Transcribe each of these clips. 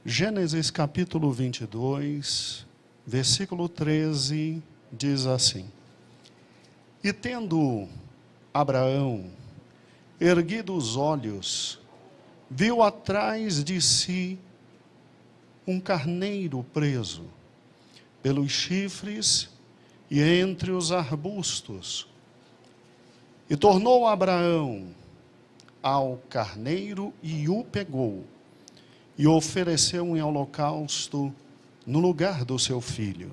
Gênesis capítulo 22, versículo 13, diz assim: E tendo Abraão erguido os olhos, viu atrás de si um carneiro preso pelos chifres e entre os arbustos. E tornou Abraão ao carneiro e o pegou, e ofereceu em holocausto no lugar do seu filho.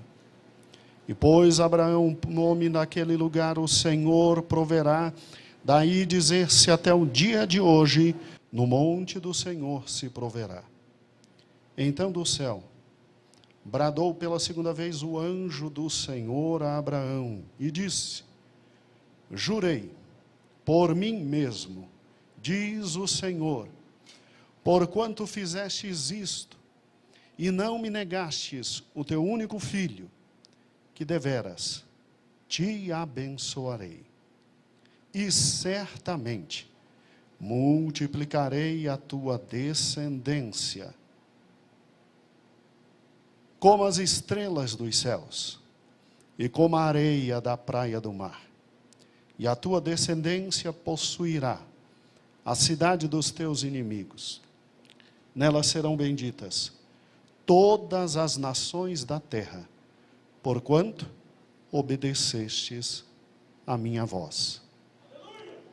E pôs Abraão nome naquele lugar: o Senhor proverá. Daí dizer-se até o dia de hoje: no monte do Senhor se proverá. Então do céu bradou pela segunda vez o anjo do Senhor a Abraão e disse: Jurei por mim mesmo, diz o Senhor, porquanto fizestes isto, e não me negastes o teu único filho, que deveras te abençoarei, e certamente multiplicarei a tua descendência, como as estrelas dos céus, e como a areia da praia do mar. E a tua descendência possuirá a cidade dos teus inimigos. Nela serão benditas todas as nações da terra, porquanto obedecestes a minha voz.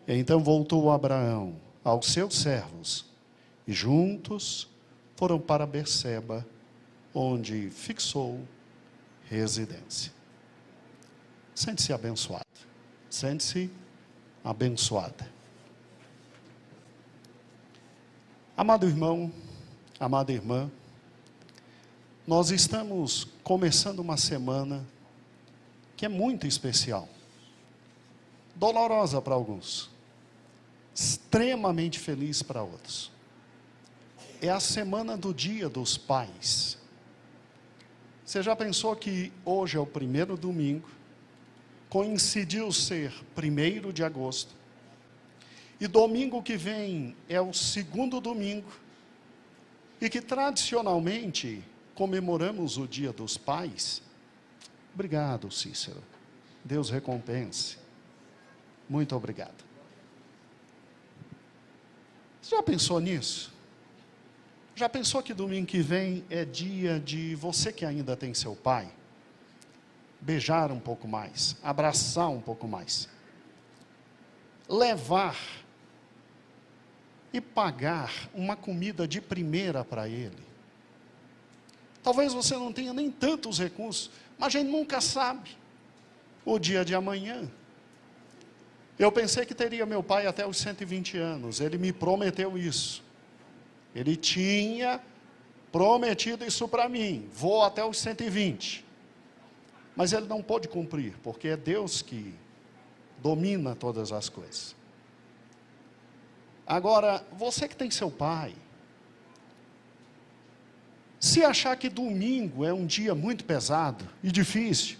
E então voltou Abraão aos seus servos, e juntos foram para Berseba, onde fixou residência. Sente-se abençoado. Sente-se abençoada. Amado irmão, amada irmã, nós estamos começando uma semana que é muito especial, dolorosa para alguns, extremamente feliz para outros. É a semana do Dia dos Pais. Você já pensou que hoje é o primeiro domingo, coincidiu ser 1º de agosto, e domingo que vem é o segundo domingo, e que tradicionalmente comemoramos o Dia dos Pais? Obrigado, Cícero. Deus recompense. Muito obrigado. Você já pensou nisso? Já pensou que domingo que vem é dia de você que ainda tem seu pai beijar um pouco mais, abraçar um pouco mais, levar e pagar uma comida de primeira para ele? Talvez você não tenha nem tantos recursos, mas a gente nunca sabe o dia de amanhã. Eu pensei que teria meu pai até os 120 anos, ele me prometeu isso. Ele tinha prometido isso para mim, vou até os 120. Mas ele não pôde cumprir, porque é Deus que domina todas as coisas. Agora, você que tem seu pai, se achar que domingo é um dia muito pesado e difícil,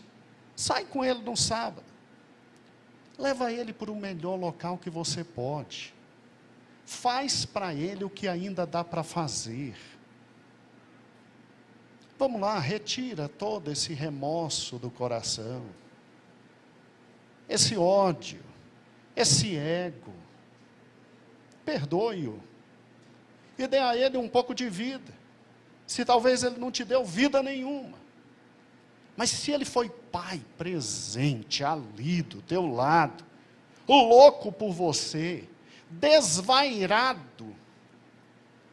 sai com ele no sábado. Leva ele para o melhor local que você pode. Faz para ele o que ainda dá para fazer. Vamos lá, retira todo esse remorso do coração, esse ódio, esse ego. Perdoe-o e dê a ele um pouco de vida. Se talvez ele não te deu vida nenhuma, mas se ele foi pai presente, ali do teu lado, louco por você, desvairado,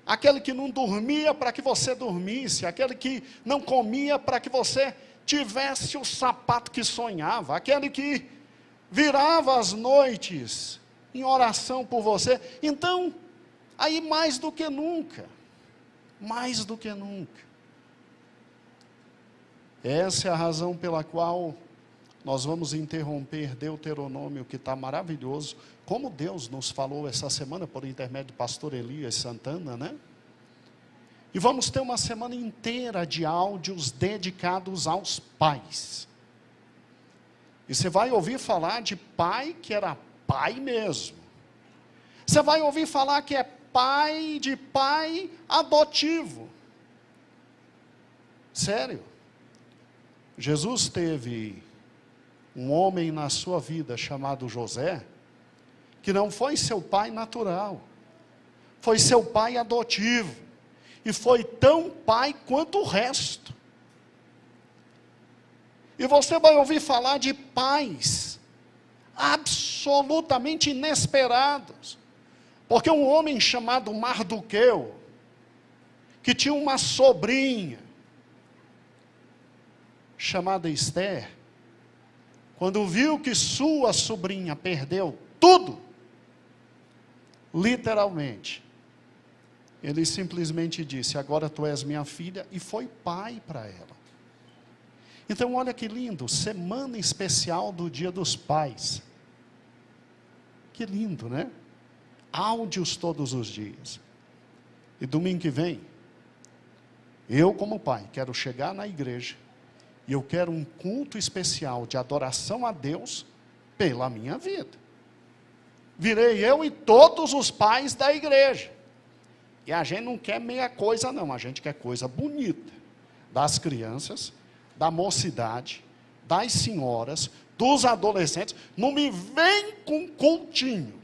aquele que não dormia para que você dormisse, aquele que não comia para que você tivesse o sapato que sonhava, aquele que virava as noites em oração por você, então, aí mais do que nunca, essa é a razão pela qual nós vamos interromper Deuteronômio, que está maravilhoso, como Deus nos falou essa semana, por intermédio do pastor Elias Santana, né? E vamos ter uma semana inteira de áudios dedicados aos pais. E você vai ouvir falar de pai que era pai mesmo. Você vai ouvir falar que é pai de pai adotivo. Sério. Jesus teve um homem na sua vida chamado José, que não foi seu pai natural, foi seu pai adotivo, e foi tão pai quanto o resto. E você vai ouvir falar de pais absolutamente inesperados, porque um homem chamado Mardoqueu, que tinha uma sobrinha chamada Esther, quando viu que sua sobrinha perdeu tudo, literalmente, ele simplesmente disse: agora tu és minha filha, e foi pai para ela. Então olha que lindo, semana especial do Dia dos Pais. Que lindo, né? Áudios todos os dias. E domingo que vem, eu como pai, quero chegar na igreja, e eu quero um culto especial de adoração a Deus pela minha vida. Virei eu e todos os pais da igreja. E a gente não quer meia coisa não, a gente quer coisa bonita. Das crianças, da mocidade, das senhoras, dos adolescentes. Não me vem com cultinho.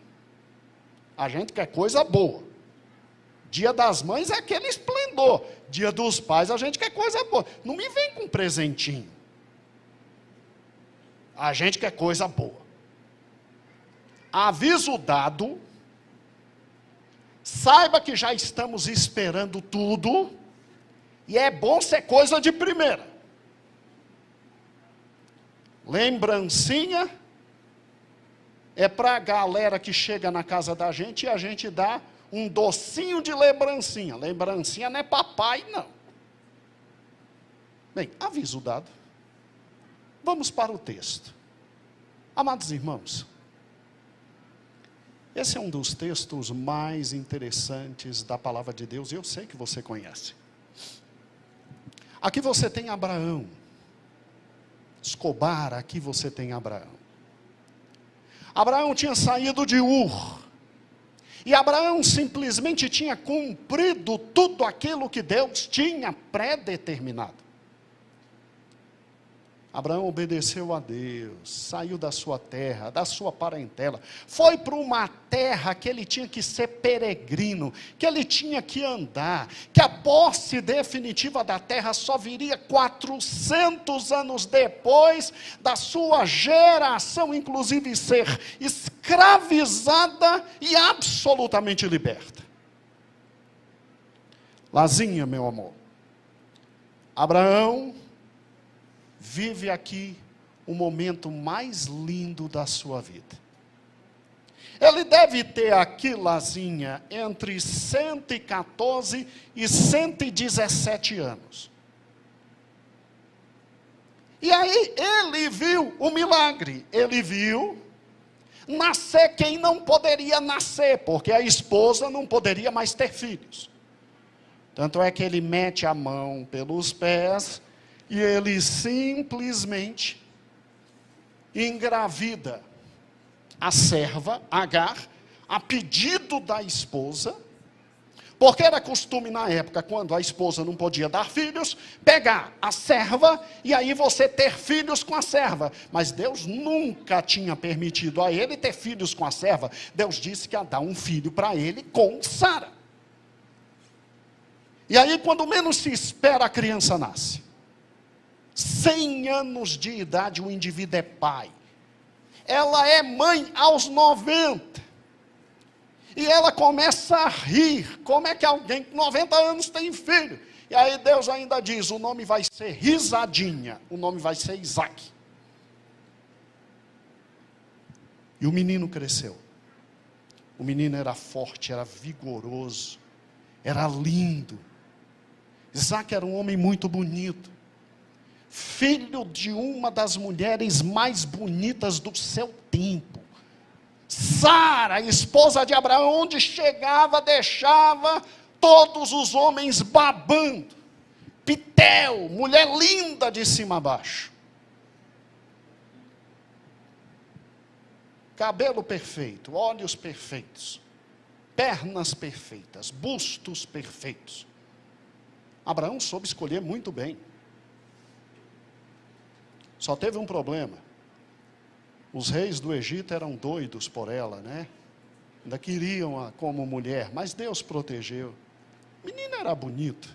A gente quer coisa boa. Dia das mães é aquele esplendor. Dia dos pais a gente quer coisa boa. Não me vem com presentinho. A gente quer coisa boa. Aviso dado. Saiba que já estamos esperando tudo. E é bom ser coisa de primeira. Lembrancinha é para a galera que chega na casa da gente e a gente dá um docinho de lembrancinha. Lembrancinha não é papai, não. Bem, aviso dado. Vamos para o texto. Amados irmãos, esse é um dos textos mais interessantes da palavra de Deus, e eu sei que você conhece. Aqui você tem Abraão. Escobar, aqui você tem Abraão. Abraão tinha saído de Ur. E Abraão simplesmente tinha cumprido tudo aquilo que Deus tinha predeterminado. Abraão obedeceu a Deus, saiu da sua terra, da sua parentela, foi para uma terra que ele tinha que ser peregrino, que ele tinha que andar, que a posse definitiva da terra só viria 400 anos depois da sua geração, inclusive ser escravizada e absolutamente liberta. Lazinha, meu amor, Abraão vive aqui o momento mais lindo da sua vida. Ele deve ter aqui, Lazinha, entre 114 e 117 anos. E aí ele viu o milagre. Ele viu nascer quem não poderia nascer, porque a esposa não poderia mais ter filhos. Tanto é que ele mete a mão pelos pés e ele simplesmente engravida a serva, Agar, a pedido da esposa, porque era costume na época, quando a esposa não podia dar filhos, pegar a serva e aí você ter filhos com a serva. Mas Deus nunca tinha permitido a ele ter filhos com a serva. Deus disse que ia dar um filho para ele com Sara. E aí, quando menos se espera, a criança nasce. 100 anos de idade, o indivíduo é pai. Ela é mãe aos 90. E ela começa a rir. Como é que alguém com 90 anos tem filho? E aí Deus ainda diz, o nome vai ser Risadinha. O nome vai ser Isaac. E o menino cresceu. O menino era forte, era vigoroso, era lindo. Isaac era um homem muito bonito. Filho de uma das mulheres mais bonitas do seu tempo. Sara, esposa de Abraão, onde chegava, deixava todos os homens babando. Pitel, mulher linda de cima a baixo. Cabelo perfeito, olhos perfeitos, pernas perfeitas, bustos perfeitos. Abraão soube escolher muito bem. Só teve um problema. Os reis do Egito eram doidos por ela, né? Ainda queriam-a como mulher, mas Deus protegeu. A menina era bonita.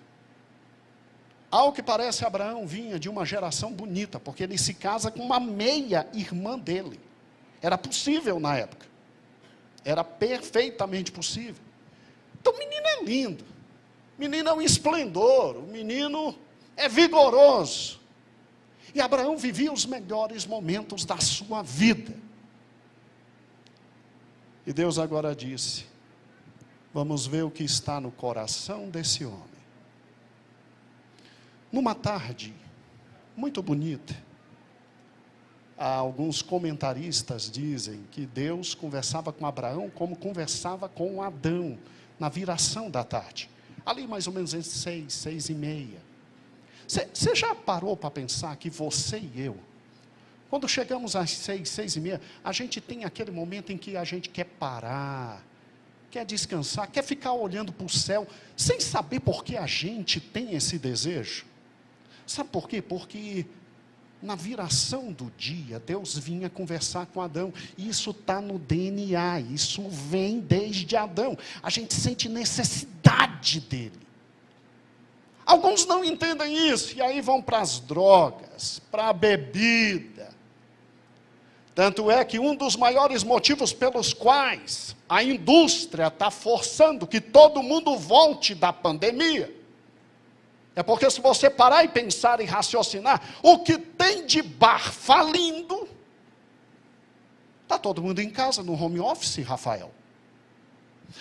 Ao que parece, Abraão vinha de uma geração bonita, porque ele se casa com uma meia-irmã dele. Era possível na época. Era perfeitamente possível. Então o menino é lindo. O menino é um esplendor. O menino é vigoroso. E Abraão vivia os melhores momentos da sua vida. E Deus agora disse: vamos ver o que está no coração desse homem. Numa tarde muito bonita, alguns comentaristas dizem que Deus conversava com Abraão como conversava com Adão, na viração da tarde. Ali mais ou menos entre 6h30. Você já parou para pensar que você e eu, quando chegamos às 6h30, a gente tem aquele momento em que a gente quer parar, quer descansar, quer ficar olhando para o céu, sem saber por que a gente tem esse desejo? Sabe por quê? Porque na viração do dia, Deus vinha conversar com Adão. E isso está no DNA, isso vem desde Adão. A gente sente necessidade dele. Alguns não entendem isso, e aí vão para as drogas, para a bebida. Tanto é que um dos maiores motivos pelos quais a indústria está forçando que todo mundo volte da pandemia, é porque se você parar e pensar e raciocinar, o que tem de bar falindo, está todo mundo em casa, no home office, Rafael.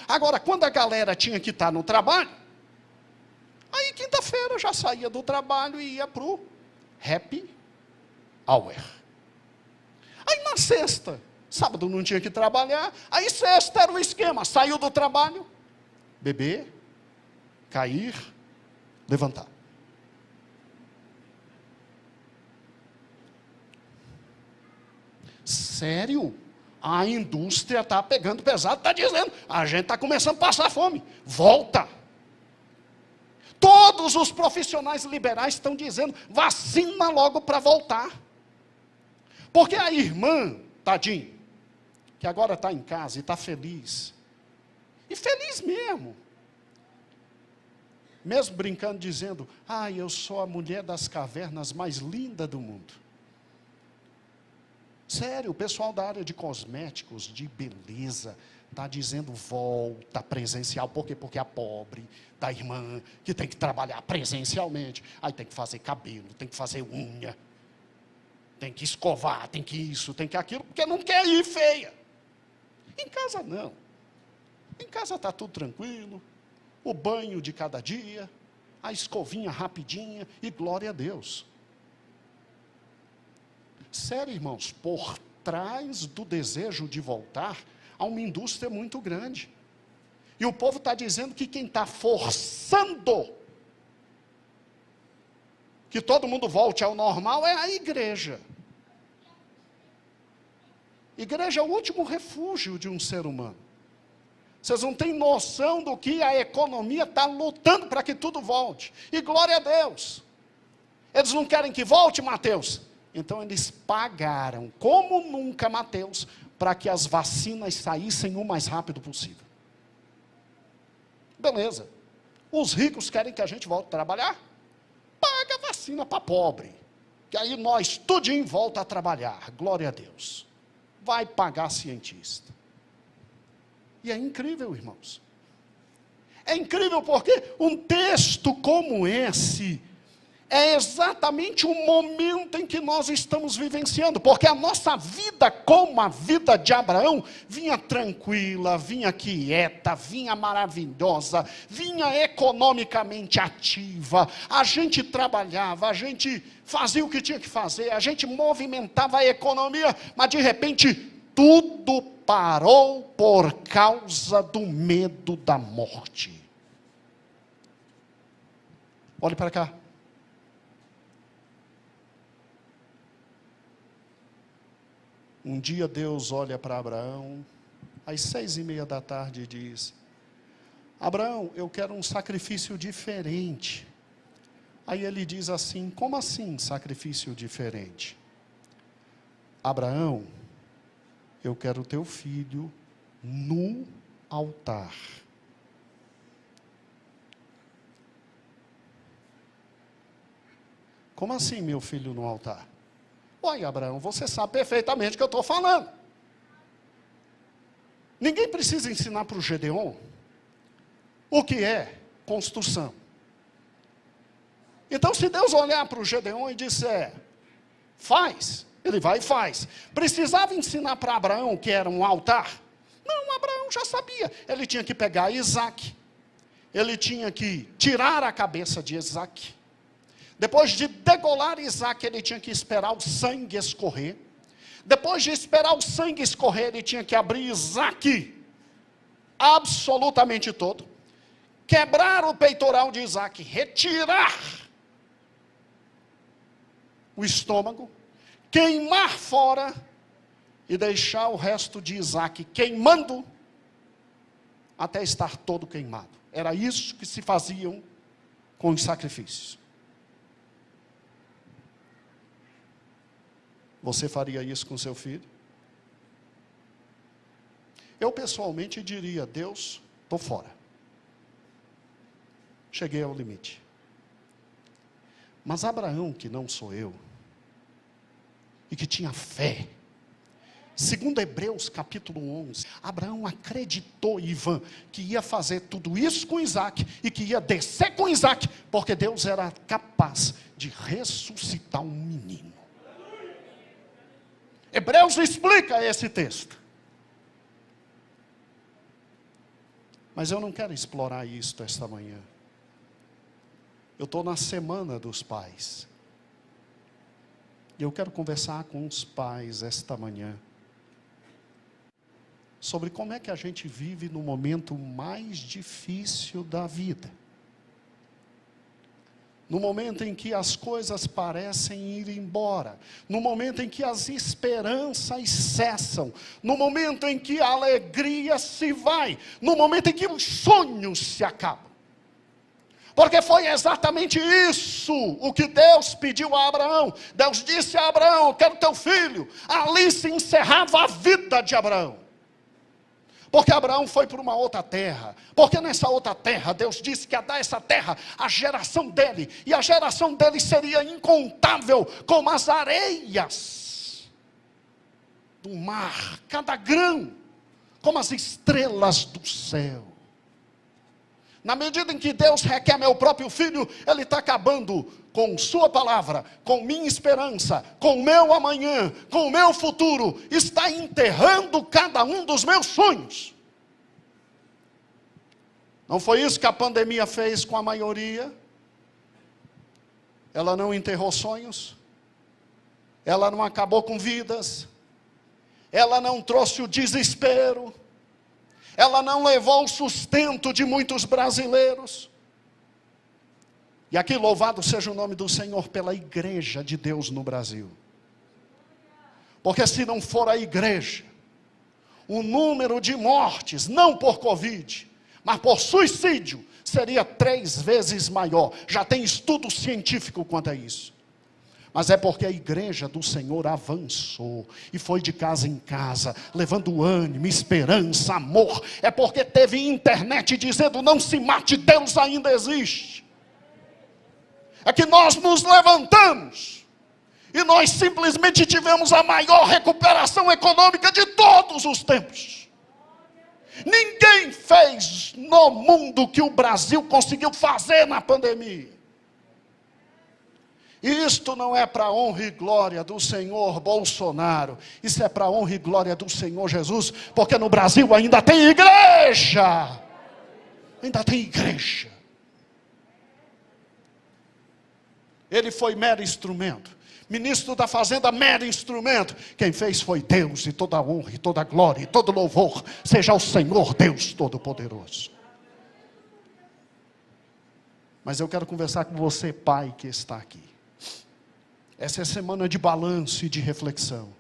Agora, quando a galera tinha que estar no trabalho, aí quinta-feira já saía do trabalho e ia para o happy hour. Aí na sexta, sábado não tinha que trabalhar, aí sexta era o esquema, saiu do trabalho, beber, cair, levantar. Sério? A indústria está pegando pesado, está dizendo, a gente está começando a passar fome. Volta! Todos os profissionais liberais estão dizendo, vacina logo para voltar. Porque a irmã, tadinha, que agora está em casa e está feliz, e feliz mesmo, mesmo brincando, dizendo, eu sou a mulher das cavernas mais linda do mundo. Sério, o pessoal da área de cosméticos, de beleza, está dizendo, volta presencial. Por quê? Porque a pobre da irmã, que tem que trabalhar presencialmente, aí tem que fazer cabelo, tem que fazer unha, tem que escovar, tem que isso, tem que aquilo, porque não quer ir feia. Em casa não. Em casa está tudo tranquilo, o banho de cada dia, a escovinha rapidinha, e glória a Deus. Sério, irmãos, por trás do desejo de voltar, há uma indústria muito grande. E o povo está dizendo que quem está forçando que todo mundo volte ao normal é a igreja. Igreja é o último refúgio de um ser humano. Vocês não têm noção do que a economia está lutando para que tudo volte. E glória a Deus. Eles não querem que volte, Mateus? Então eles pagaram, como nunca, Mateus, para que as vacinas saíssem o mais rápido possível. Beleza. Os ricos querem que a gente volte a trabalhar? Paga a vacina para pobre. Que aí nós tudinho volta a trabalhar. Glória a Deus. Vai pagar cientista. E é incrível, irmãos. É incrível porque um texto como esse é exatamente o momento em que nós estamos vivenciando, porque a nossa vida, como a vida de Abraão, vinha tranquila, vinha quieta, vinha maravilhosa, vinha economicamente ativa, a gente trabalhava, a gente fazia o que tinha que fazer, a gente movimentava a economia, mas de repente tudo parou por causa do medo da morte. Olhe para cá. Um dia Deus olha para Abraão, às 6h30 da tarde, e diz: Abraão, eu quero um sacrifício diferente. Aí ele diz assim: como assim sacrifício diferente? Abraão, eu quero teu filho no altar. Como assim, meu filho no altar? Olha, Abraão, você sabe perfeitamente o que eu estou falando. Ninguém precisa ensinar para o Gedeon o que é construção. Então, se Deus olhar para o Gedeon e disser, faz, ele vai e faz. Precisava ensinar para Abraão que era um altar? Não, Abraão já sabia. Ele tinha que pegar Isaac, ele tinha que tirar a cabeça de Isaac. Depois de degolar Isaac, ele tinha que esperar o sangue escorrer. Depois de esperar o sangue escorrer, ele tinha que abrir Isaac absolutamente todo, quebrar o peitoral de Isaac, retirar o estômago, queimar fora e deixar o resto de Isaac queimando até estar todo queimado. Era isso que se faziam com os sacrifícios. Você faria isso com seu filho? Eu pessoalmente diria, Deus, estou fora. Cheguei ao limite. Mas Abraão, que não sou eu, e que tinha fé, segundo Hebreus capítulo 11, Abraão acreditou, Ivan, que ia fazer tudo isso com Isaac, e que ia descer com Isaac, porque Deus era capaz de ressuscitar um menino. Hebreus explica esse texto. Mas eu não quero explorar isto esta manhã. Eu estou na semana dos pais. E eu quero conversar com os pais esta manhã sobre como é que a gente vive no momento mais difícil da vida. No momento em que as coisas parecem ir embora, no momento em que as esperanças cessam, no momento em que a alegria se vai, no momento em que os sonhos se acabam. Porque foi exatamente isso o que Deus pediu a Abraão. Deus disse a Abraão, eu quero teu filho. Ali se encerrava a vida de Abraão. Porque Abraão foi para uma outra terra. Porque nessa outra terra, Deus disse que ia dar essa terra à geração dele. E a geração dele seria incontável como as areias do mar. Cada grão, como as estrelas do céu. Na medida em que Deus requer meu próprio filho, Ele está acabando com sua palavra, com minha esperança, com o meu amanhã, com o meu futuro, está enterrando cada um dos meus sonhos. Não foi isso que a pandemia fez com a maioria? Ela não enterrou sonhos, ela não acabou com vidas, ela não trouxe o desespero, ela não levou o sustento de muitos brasileiros. E aqui louvado seja o nome do Senhor pela igreja de Deus no Brasil. Porque se não for a igreja, o número de mortes, não por Covid, mas por suicídio, seria 3 vezes maior. Já tem estudo científico quanto a isso. Mas é porque a igreja do Senhor avançou e foi de casa em casa, levando ânimo, esperança, amor. É porque teve internet dizendo, não se mate, Deus ainda existe. É que nós nos levantamos e nós simplesmente tivemos a maior recuperação econômica de todos os tempos. Ninguém fez no mundo o que o Brasil conseguiu fazer na pandemia. E isto não é para a honra e glória do Senhor Bolsonaro. Isso é para a honra e glória do Senhor Jesus. Porque no Brasil ainda tem igreja. Ainda tem igreja. Ele foi mero instrumento. Ministro da Fazenda, mero instrumento. Quem fez foi Deus. E toda a honra, e toda a glória, e todo louvor seja ao Senhor Deus Todo-Poderoso. Mas eu quero conversar com você, pai, que está aqui. Essa é semana de balanço e de reflexão.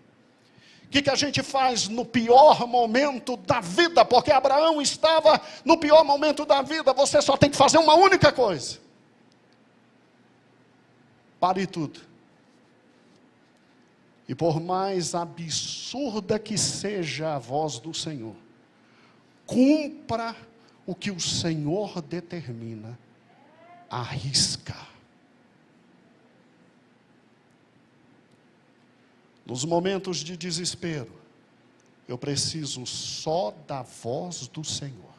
O que a gente faz no pior momento da vida? Porque Abraão estava no pior momento da vida. Você só tem que fazer uma única coisa. Pare tudo. E por mais absurda que seja a voz do Senhor, cumpra o que o Senhor determina, arrisca. Nos momentos de desespero, eu preciso só da voz do Senhor.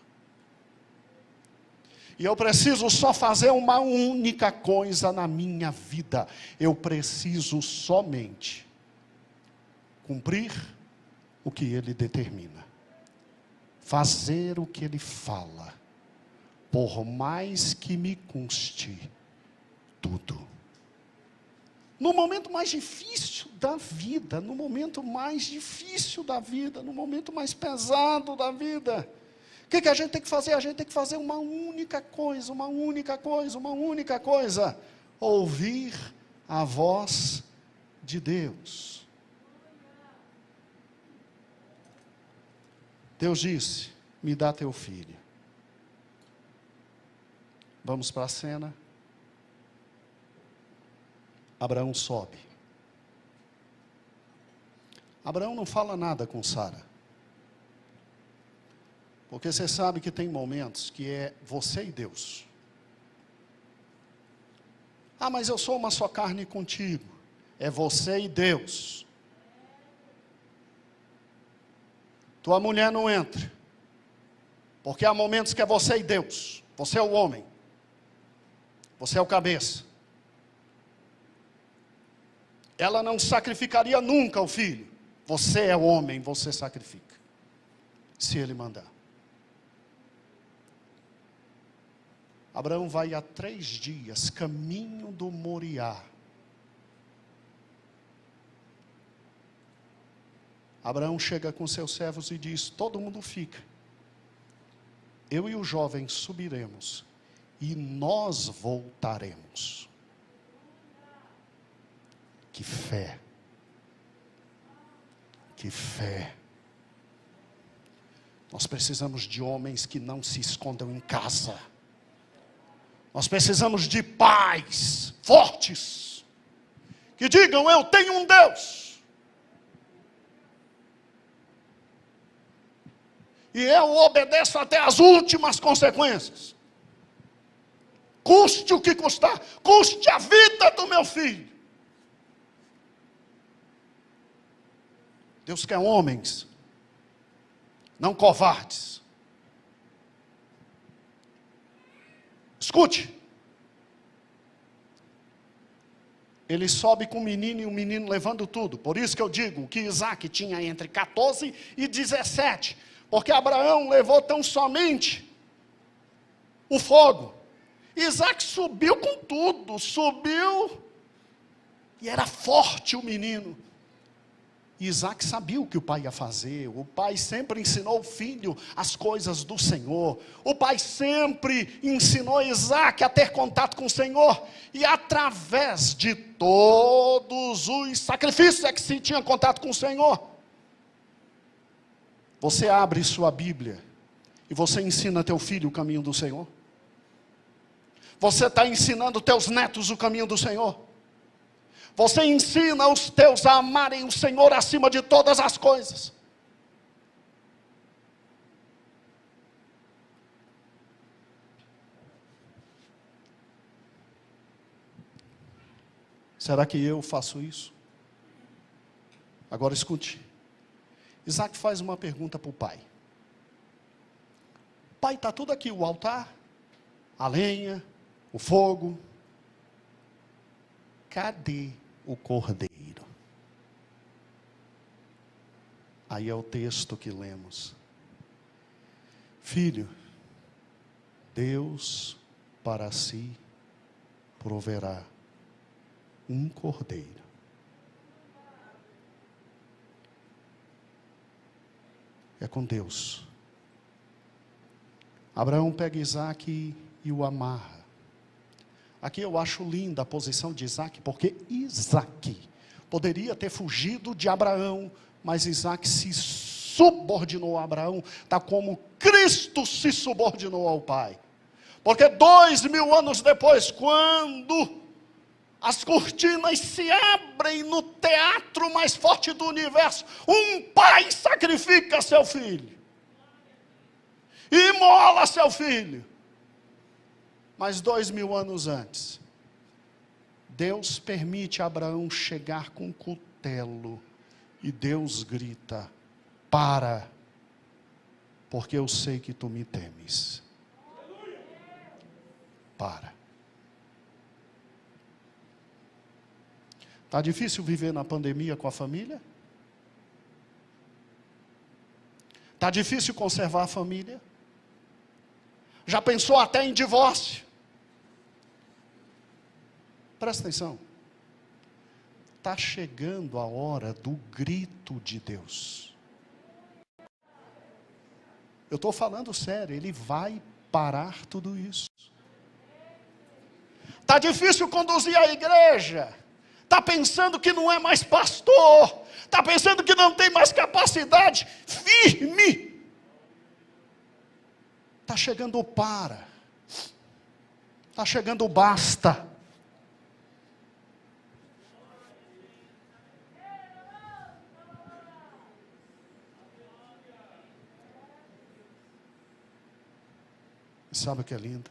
E eu preciso só fazer uma única coisa na minha vida. Eu preciso somente cumprir o que Ele determina. Fazer o que Ele fala. Por mais que me custe tudo. No momento mais difícil da vida, no momento mais difícil da vida, no momento mais pesado da vida, o que a gente tem que fazer? A gente tem que fazer uma única coisa, uma única coisa, uma única coisa. Ouvir a voz de Deus. Deus disse, me dá teu filho. Vamos para a cena. Abraão sobe. Abraão não fala nada com Sara. Porque você sabe que tem momentos que é você e Deus. Ah, mas eu sou uma só carne contigo. É você e Deus. Tua mulher não entra. Porque há momentos que é você e Deus. Você é o homem. Você é o cabeça. Ela não sacrificaria nunca o filho. Você é o homem, você sacrifica. Se ele mandar. Abraão vai há 3 dias, caminho do Moriá. Abraão chega com seus servos e diz, todo mundo fica. Eu e o jovem subiremos e nós voltaremos. Que fé. Que fé. Nós precisamos de homens que não se escondam em casa. Nós precisamos de pais fortes. Que digam, eu tenho um Deus. E eu obedeço até as últimas consequências. Custe o que custar. Custe a vida do meu filho. Deus quer homens, não covardes. Escute. Ele sobe com o menino e o menino levando tudo. Por isso que eu digo que Isaac tinha entre 14 e 17. Porque Abraão levou tão somente o fogo. Isaac subiu com tudo. Subiu. E era forte o menino. Isaac sabia o que o pai ia fazer. O pai sempre ensinou o filho as coisas do Senhor. O pai sempre ensinou Isaac a ter contato com o Senhor. E através de todos os sacrifícios é que se tinha contato com o Senhor. Você abre sua Bíblia e você ensina teu filho o caminho do Senhor. Você está ensinando teus netos o caminho do Senhor. Você ensina os teus a amarem o Senhor acima de todas as coisas. Será que eu faço isso? Agora escute. Isaac faz uma pergunta para o pai. Pai, está tudo aqui, o altar, a lenha, o fogo. Cadê o cordeiro? Aí é o texto que lemos. Filho, Deus para si proverá um cordeiro. É com Deus. Abraão pega Isaac e o amarra. Aqui eu acho linda a posição de Isaac, porque Isaac poderia ter fugido de Abraão, mas Isaac se subordinou a Abraão, tal como Cristo se subordinou ao Pai. Porque 2000 anos depois, quando as cortinas se abrem no teatro mais forte do universo. Um pai sacrifica seu filho, imola seu filho. Mas 2000 anos antes, Deus permite Abraão chegar com um cutelo, e Deus grita: para, porque eu sei que tu me temes. Para. Está difícil viver na pandemia com a família? Está difícil conservar a família? Já pensou até em divórcio? Presta atenção. Está chegando a hora do grito de Deus. Eu estou falando sério, Ele vai parar tudo isso. Está difícil conduzir a igreja. Está pensando que não é mais pastor. Está pensando que não tem mais capacidade. Firme. Está chegando o para. Está chegando o basta. E sabe o que é lindo?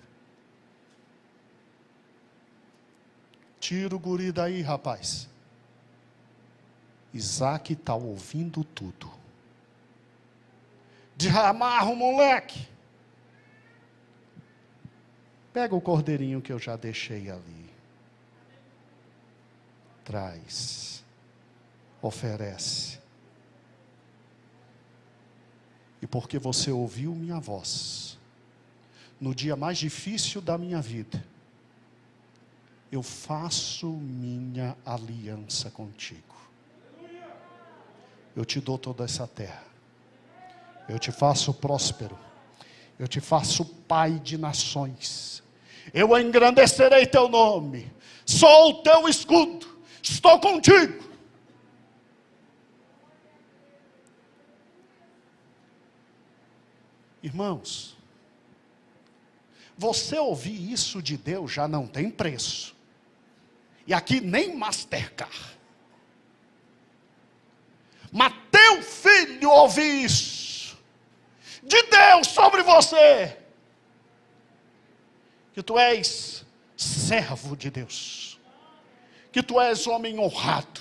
Tira o guri daí, rapaz. Isaac está ouvindo tudo. Amarra o moleque. Pega o cordeirinho que eu já deixei ali. Traz. Oferece. E porque você ouviu minha voz, no dia mais difícil da minha vida, eu faço minha aliança contigo. Eu te dou toda essa terra. Eu te faço próspero. Eu te faço pai de nações. Eu engrandecerei teu nome. Sou o teu escudo. Estou contigo. Irmãos, você ouvir isso de Deus já não tem preço. E aqui nem Mastercard. Mas teu filho ouvir isso de Deus sobre você, que tu és servo de Deus, que tu és homem honrado,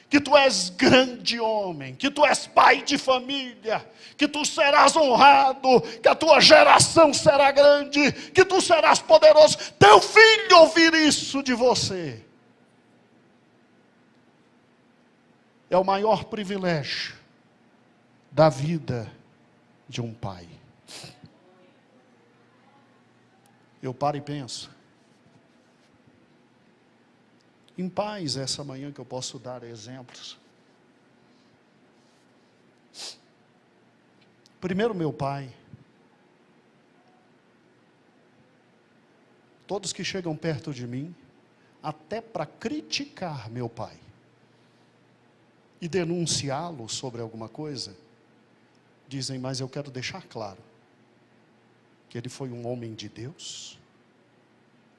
que tu és grande homem, que tu és pai de família, que tu serás honrado, que a tua geração será grande, que tu serás poderoso. Teu filho ouvir isso de você é o maior privilégio da vida de um pai. Eu paro e penso, em paz essa manhã que eu posso dar exemplos. Primeiro meu pai. Todos que chegam perto de mim, até para criticar meu pai e denunciá-lo sobre alguma coisa, dizem: mas eu quero deixar claro que ele foi um homem de Deus,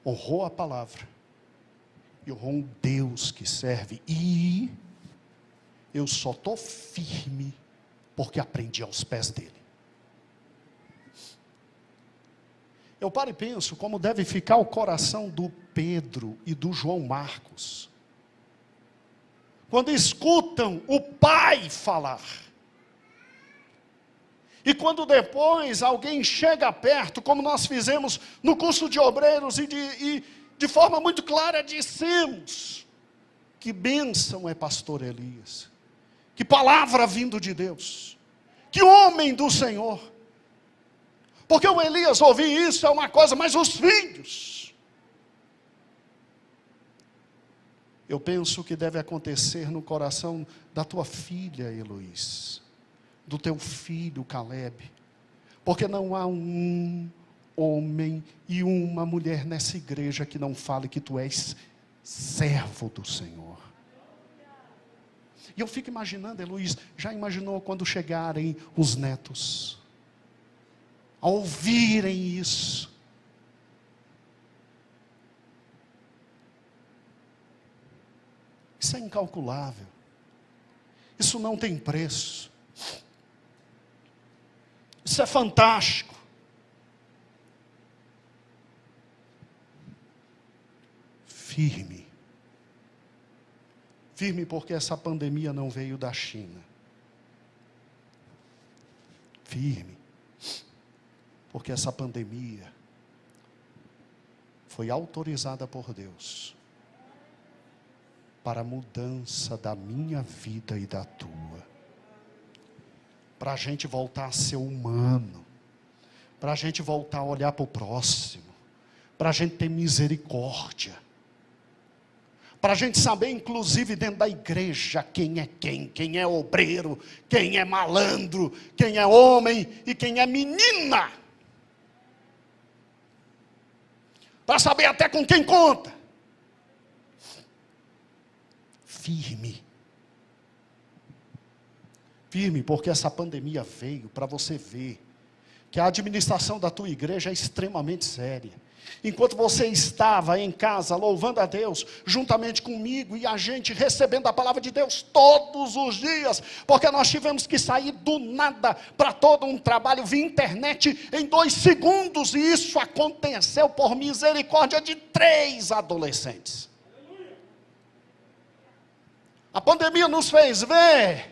honrou a palavra e honrou um Deus que serve, e eu só estou firme porque aprendi aos pés dele. Eu paro e penso como deve ficar o coração do Pedro e do João Marcos, quando escutam o pai falar. E quando depois alguém chega perto, como nós fizemos no curso de obreiros, e de forma muito clara dissemos: que bênção é pastor Elias, que palavra vindo de Deus, que homem do Senhor. Porque o Elias ouvir isso é uma coisa, mas os filhos, eu penso que deve acontecer no coração da tua filha Heloís, do teu filho Caleb, porque não há um homem e uma mulher nessa igreja que não fale que tu és servo do Senhor. E eu fico imaginando, Heloís, já imaginou quando chegarem os netos, a ouvirem isso? Isso é incalculável. Isso não tem preço. Isso é fantástico. Firme. Firme porque essa pandemia não veio da China. Firme. Porque essa pandemia foi autorizada por Deus para a mudança da minha vida e da tua. Para a gente voltar a ser humano. Para a gente voltar a olhar para o próximo. Para a gente ter misericórdia. Para a gente saber, inclusive dentro da igreja, quem é obreiro, quem é malandro, quem é homem e quem é menina. Para saber até com quem conta. Firme. Firme, porque essa pandemia veio para você ver que a administração da tua igreja é extremamente séria. Enquanto você estava em casa louvando a Deus, juntamente comigo e a gente recebendo a palavra de Deus todos os dias, porque nós tivemos que sair do nada para todo um trabalho via internet em 2 segundos, e isso aconteceu por misericórdia de 3 adolescentes. A pandemia nos fez ver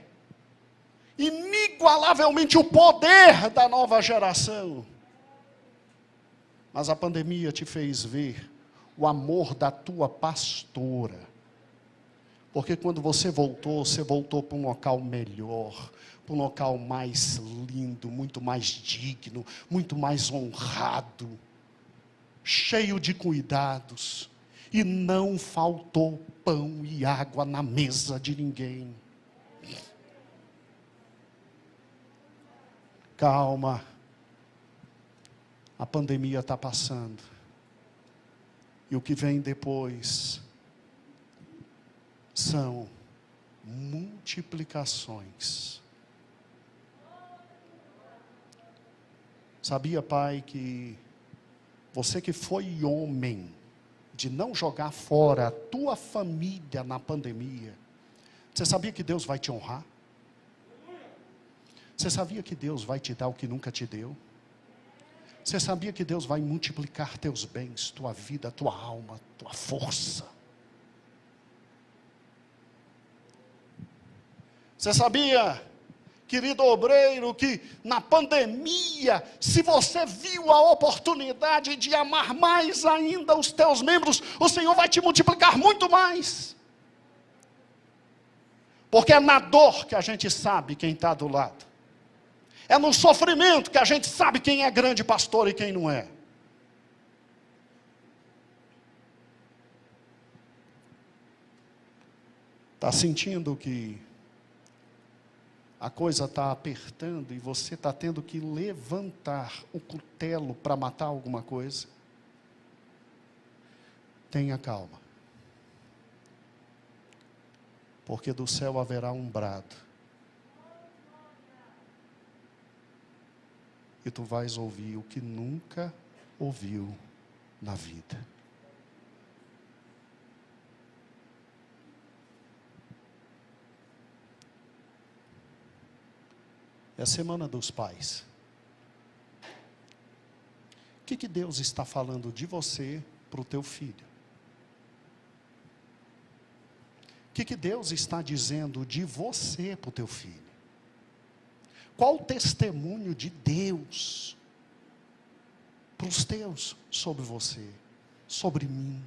inigualavelmente o poder da nova geração. Mas a pandemia te fez ver o amor da tua pastora. Porque quando você voltou para um local melhor, para um local mais lindo, muito mais digno, muito mais honrado, cheio de cuidados, e não faltou pão e água na mesa de ninguém. Calma, a pandemia está passando, e o que vem depois são multiplicações. Sabia, pai, que você que foi homem, de não jogar fora a tua família na pandemia, você sabia que Deus vai te honrar? Você sabia que Deus vai te dar o que nunca te deu? Você sabia que Deus vai multiplicar teus bens, tua vida, tua alma, tua força? Você sabia, querido obreiro, que na pandemia, se você viu a oportunidade de amar mais ainda os teus membros, o Senhor vai te multiplicar muito mais. Porque é na dor que a gente sabe quem está do lado. É no sofrimento que a gente sabe quem é grande pastor e quem não é. Está sentindo que a coisa está apertando e você está tendo que levantar o cutelo para matar alguma coisa? Tenha calma. Porque do céu haverá um brado. E tu vais ouvir o que nunca ouviu na vida. É a semana dos pais. O que Deus está falando de você para o teu filho? O que Deus está dizendo de você para o teu filho? Qual o testemunho de Deus para os teus sobre você, sobre mim?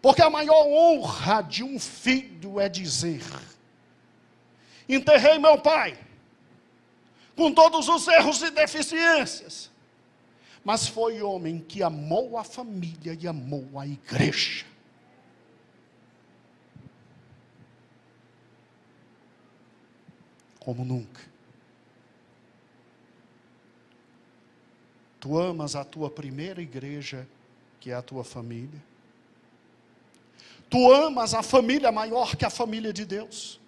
Porque a maior honra de um filho é dizer: enterrei meu pai, com todos os erros e deficiências, mas foi homem que amou a família e amou a igreja. Como nunca. Tu amas a tua primeira igreja, que é a tua família. Tu amas a família maior que a família de Deus.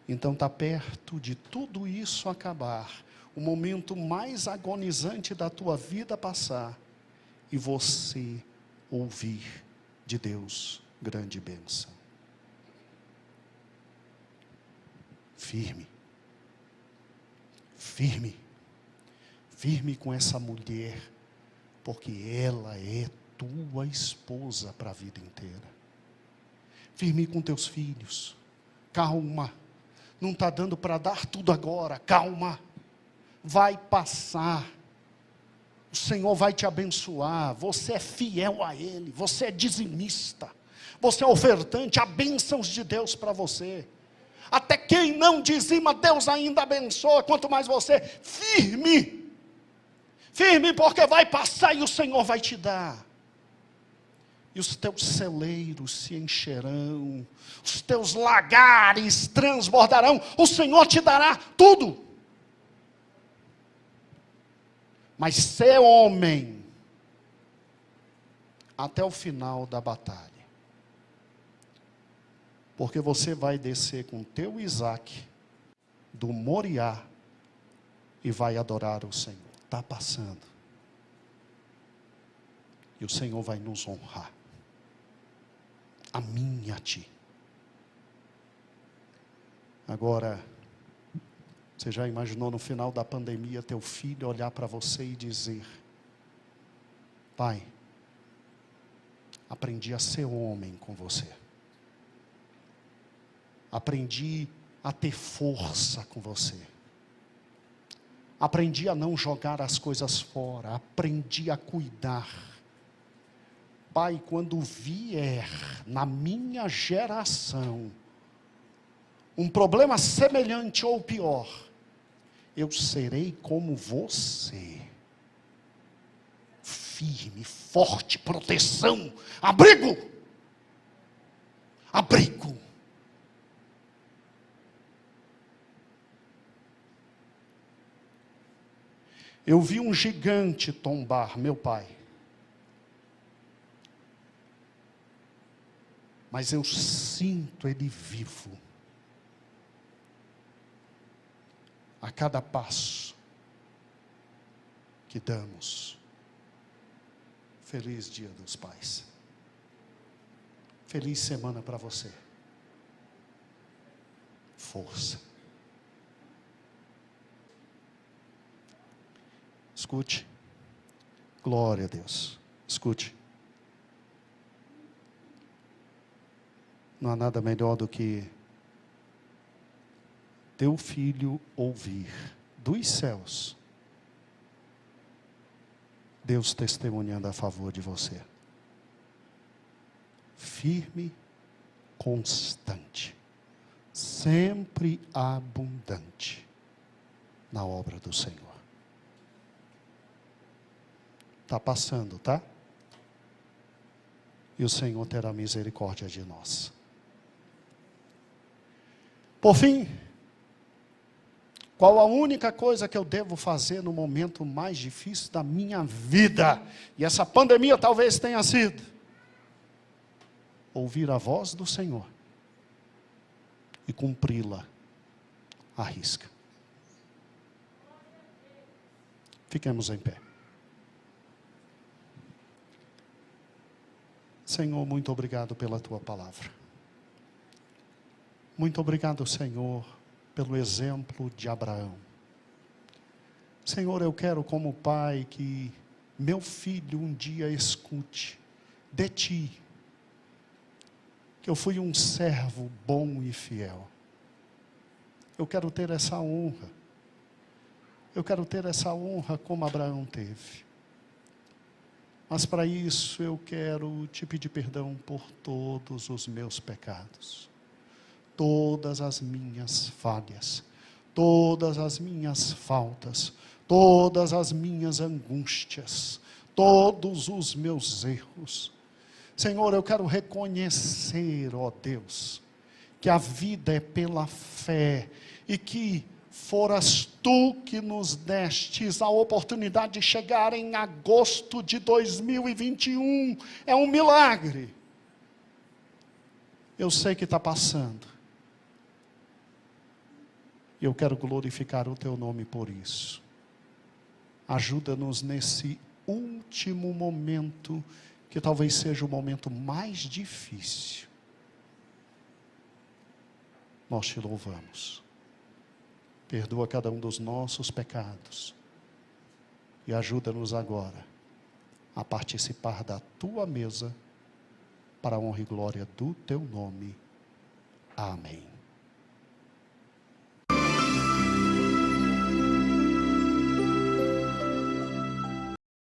Então está perto de tudo isso acabar, o momento mais agonizante da tua vida passar, e você ouvir de Deus grande bênção. Firme. Firme. Firme com essa mulher, porque ela é tua esposa para a vida inteira. Firme com teus filhos. Calma. Não está dando para dar tudo agora. Calma. Vai passar. O Senhor vai te abençoar. Você é fiel a Ele. Você é dizimista. Você é ofertante. Há bênçãos de Deus para você. Até quem não dizima, Deus ainda abençoa. Quanto mais você. Firme. Firme, porque vai passar e o Senhor vai te dar. E os teus celeiros se encherão, os teus lagares transbordarão, o Senhor te dará tudo. Mas ser homem até o final da batalha. Porque você vai descer com teu Isaac do Moriá e vai adorar o Senhor. Está passando. E o Senhor vai nos honrar. A mim e a ti. Agora, você já imaginou no final da pandemia teu filho olhar para você e dizer: pai, aprendi a ser homem com você. Aprendi a ter força com você. Aprendi a não jogar as coisas fora. Aprendi a cuidar. Pai, quando vier na minha geração um problema semelhante ou pior, eu serei como você. Firme, forte, proteção, abrigo. Abrigo. Eu vi um gigante tombar, meu pai. Mas eu sinto ele vivo. A cada passo que damos. Feliz Dia dos Pais. Feliz semana para você. Força. Escute. Glória a Deus. Escute. Não há nada melhor do que teu filho ouvir dos céus Deus testemunhando a favor de você. Firme, constante, sempre abundante na obra do Senhor. Está passando, tá? E o Senhor terá misericórdia de nós. Por fim, qual a única coisa que eu devo fazer no momento mais difícil da minha vida? E essa pandemia talvez tenha sido. Ouvir a voz do Senhor e cumpri-la à risca. Fiquemos em pé. Senhor, muito obrigado pela tua palavra. Muito obrigado, Senhor, pelo exemplo de Abraão. Senhor, eu quero como pai que meu filho um dia escute de ti, que eu fui um servo bom e fiel. Eu quero ter essa honra. Eu quero ter essa honra como Abraão teve. Mas para isso eu quero te pedir perdão por todos os meus pecados. Todas as minhas falhas, todas as minhas faltas, todas as minhas angústias, todos os meus erros. Senhor, eu quero reconhecer, ó Deus, que a vida é pela fé e que foras tu que nos destes a oportunidade de chegar em agosto de 2021. É um milagre. Eu sei que está passando. E eu quero glorificar o teu nome por isso. Ajuda-nos nesse último momento, que talvez seja o momento mais difícil, nós te louvamos. Perdoa cada um dos nossos pecados e ajuda-nos agora a participar da tua mesa, para a honra e glória do teu nome. Amém.